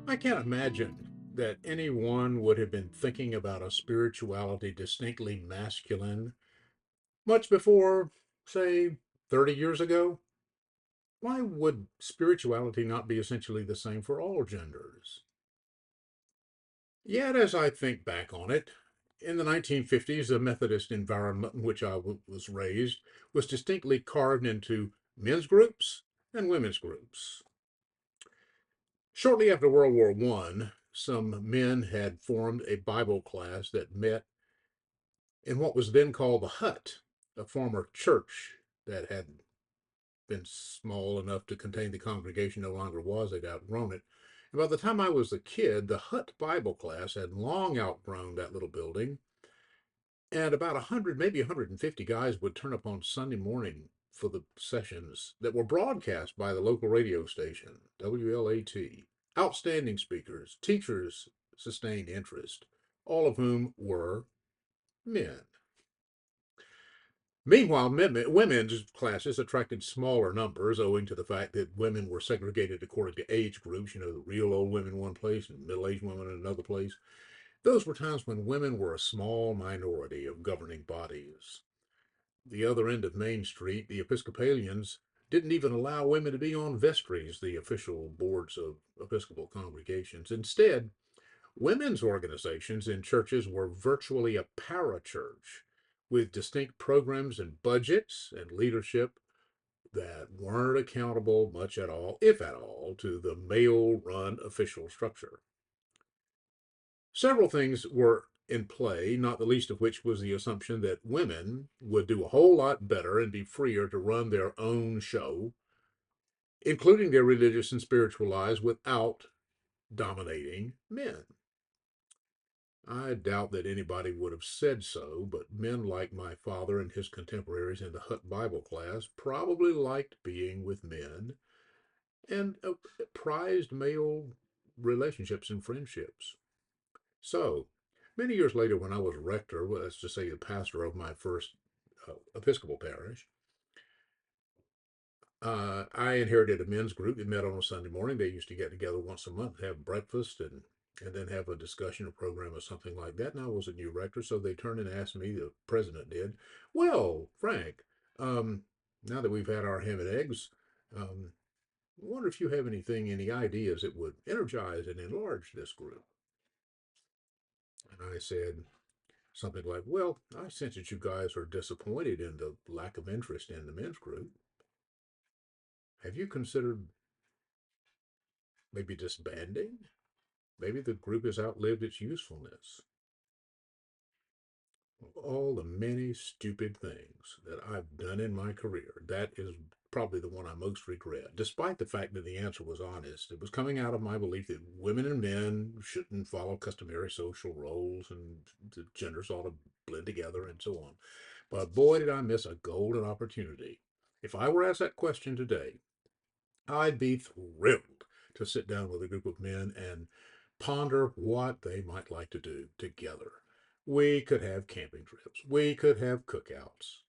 I can't imagine that anyone would have been thinking about a spirituality distinctly masculine much before, say, 30 years ago. Why would spirituality not be essentially the same for all genders? Yet, as I think back on it, in the 1950s, the Methodist environment in which was raised was distinctly carved into men's groups and women's groups. Shortly after World War I, some men had formed a Bible class that met in what was then called the hut, a former church that had been small enough to contain the congregation no longer was. They'd outgrown it. And by the time I was a kid, the hut Bible class had long outgrown that little building, and about 100, maybe 150 guys would turn up on Sunday morning for the sessions that were broadcast by the local radio station, WLAT. Outstanding speakers, teachers sustained interest, all of whom were men. Meanwhile, women's classes attracted smaller numbers owing to the fact that women were segregated according to age groups, the real old women one place and middle aged women in another place. Those were times when women were a small minority of governing bodies. The other end of Main Street, the Episcopalians didn't even allow women to be on vestries, the official boards of Episcopal congregations. Instead, women's organizations in churches were virtually a parachurch with distinct programs and budgets and leadership that weren't accountable much at all, if at all, to the male run official structure. Several things were in play, not the least of which was the assumption that women would do a whole lot better and be freer to run their own show, including their religious and spiritual lives, without dominating men. I doubt that anybody would have said so, but men like my father and his contemporaries in the Hut Bible class probably liked being with men and prized male relationships and friendships. So, many years later, when I was rector, well, let's just say the pastor of my first Episcopal parish, I inherited a men's group that met on a Sunday morning. They used to get together once a month, have breakfast, and then have a discussion, a program, or something like that. And I was a new rector, so they turned and asked me, the president did, "Well, Frank, um, now that we've had our ham and eggs, I wonder if you have any ideas that would energize and enlarge this group." And I said something like, "Well, I sense that you guys are disappointed in the lack of interest in the men's group. Have you considered maybe disbanding? Maybe the group has outlived its usefulness." All the many stupid things that I've done in my career, that is probably the one I most regret, despite the fact that the answer was honest. It was coming out of my belief that women and men shouldn't follow customary social roles and the genders ought to blend together and so on. But boy, did I miss a golden opportunity. If I were asked that question today, I'd be thrilled to sit down with a group of men and ponder what they might like to do together. We could have camping trips, we could have cookouts,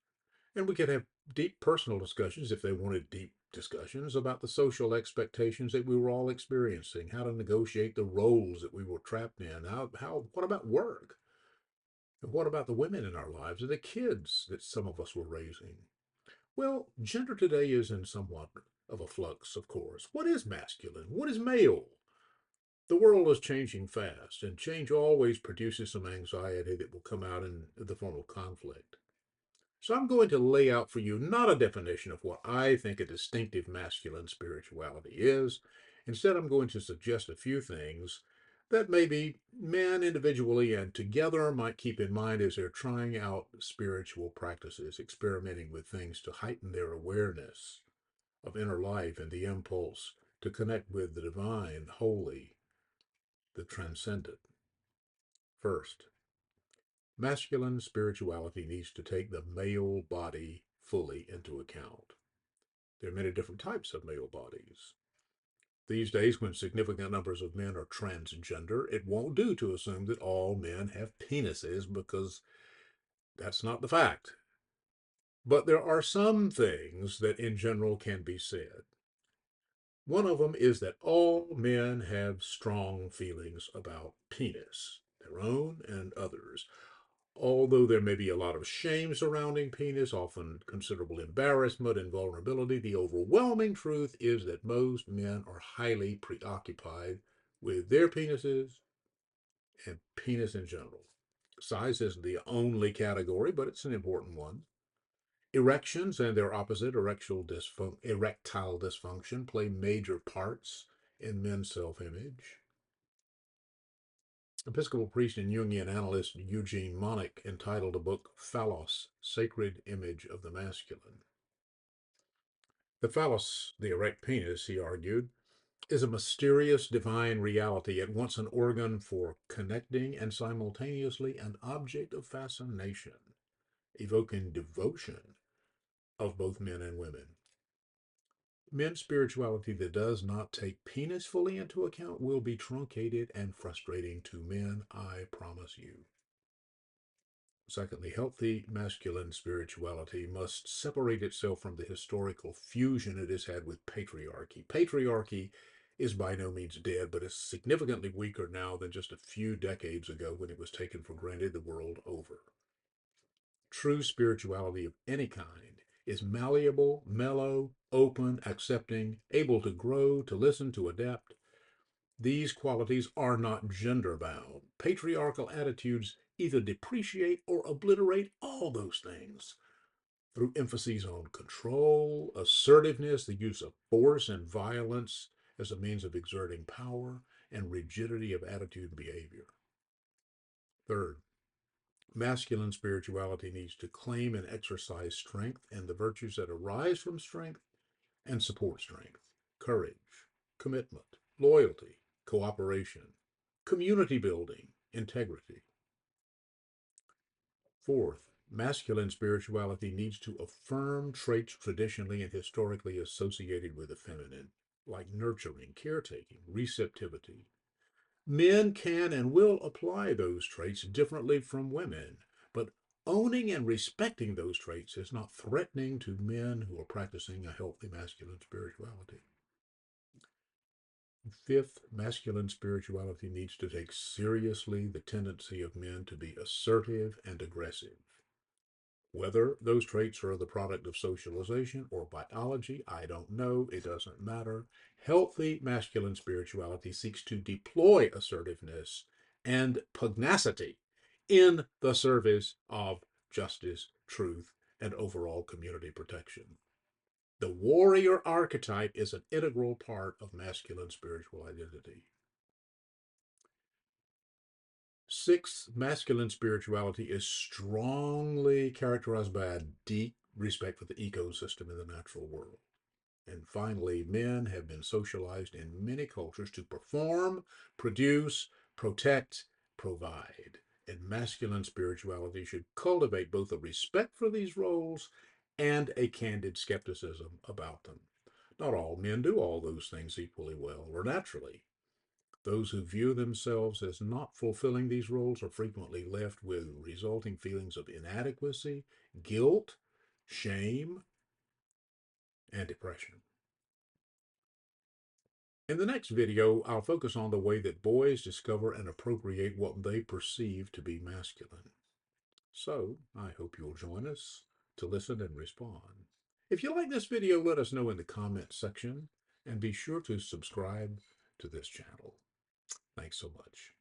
and we could have deep personal discussions if they wanted deep discussions about the social expectations that we were all experiencing, how to negotiate the roles that we were trapped in, what about work? And what about the women in our lives and the kids that some of us were raising? Well, gender today is in somewhat of a flux, of course. What is masculine? What is male? The world is changing fast, and change always produces some anxiety that will come out in the form of conflict. So I'm going to lay out for you not a definition of what I think a distinctive masculine spirituality is. Instead, I'm going to suggest a few things that maybe men individually and together might keep in mind as they're trying out spiritual practices, experimenting with things to heighten their awareness of inner life and the impulse to connect with the divine, holy, the transcendent. First, masculine spirituality needs to take the male body fully into account. There are many different types of male bodies. These days, when significant numbers of men are transgender, it won't do to assume that all men have penises because that's not the fact. But there are some things that in general can be said. One of them is that all men have strong feelings about penis, their own and others. Although there may be a lot of shame surrounding penis, often considerable embarrassment and vulnerability, the overwhelming truth is that most men are highly preoccupied with their penises and penis in general. Size isn't the only category, but it's an important one. Erections and their opposite, erectile dysfunction, play major parts in men's self image. Episcopal priest and Jungian analyst Eugene Monich entitled a book Phallos, Sacred Image of the Masculine. The phallus, the erect penis, he argued, is a mysterious divine reality, at once an organ for connecting and simultaneously an object of fascination, evoking devotion of both men and women. Men's spirituality that does not take penis fully into account will be truncated and frustrating to men, I promise you. Secondly, healthy masculine spirituality must separate itself from the historical fusion it has had with patriarchy. Patriarchy is by no means dead, but is significantly weaker now than just a few decades ago when it was taken for granted the world over. True spirituality of any kind is malleable, mellow, open, accepting, able to grow, to listen, to adapt. These qualities are not gender bound. Patriarchal attitudes either depreciate or obliterate all those things through emphases on control, assertiveness, the use of force and violence as a means of exerting power, and rigidity of attitude and behavior. Third, masculine spirituality needs to claim and exercise strength and the virtues that arise from strength and support strength: courage, commitment, loyalty, cooperation, community building, integrity. Fourth, masculine spirituality needs to affirm traits traditionally and historically associated with the feminine, like nurturing, caretaking, receptivity. Men can and will apply those traits differently from women, but owning and respecting those traits is not threatening to men who are practicing a healthy masculine spirituality. Fifth, masculine spirituality needs to take seriously the tendency of men to be assertive and aggressive. Whether those traits are the product of socialization or biology, I don't know. It doesn't matter. Healthy masculine spirituality seeks to deploy assertiveness and pugnacity in the service of justice, truth, and overall community protection. The warrior archetype is an integral part of masculine spiritual identity. Sixth, masculine spirituality is strongly characterized by a deep respect for the ecosystem in the natural world. And finally, men have been socialized in many cultures to perform, produce, protect, provide. And masculine spirituality should cultivate both a respect for these roles and a candid skepticism about them. Not all men do all those things equally well or naturally. Those who view themselves as not fulfilling these roles are frequently left with resulting feelings of inadequacy, guilt, shame, and depression. In the next video, I'll focus on the way that boys discover and appropriate what they perceive to be masculine. So, I hope you'll join us to listen and respond. If you like this video, let us know in the comments section, and be sure to subscribe to this channel. Thanks so much.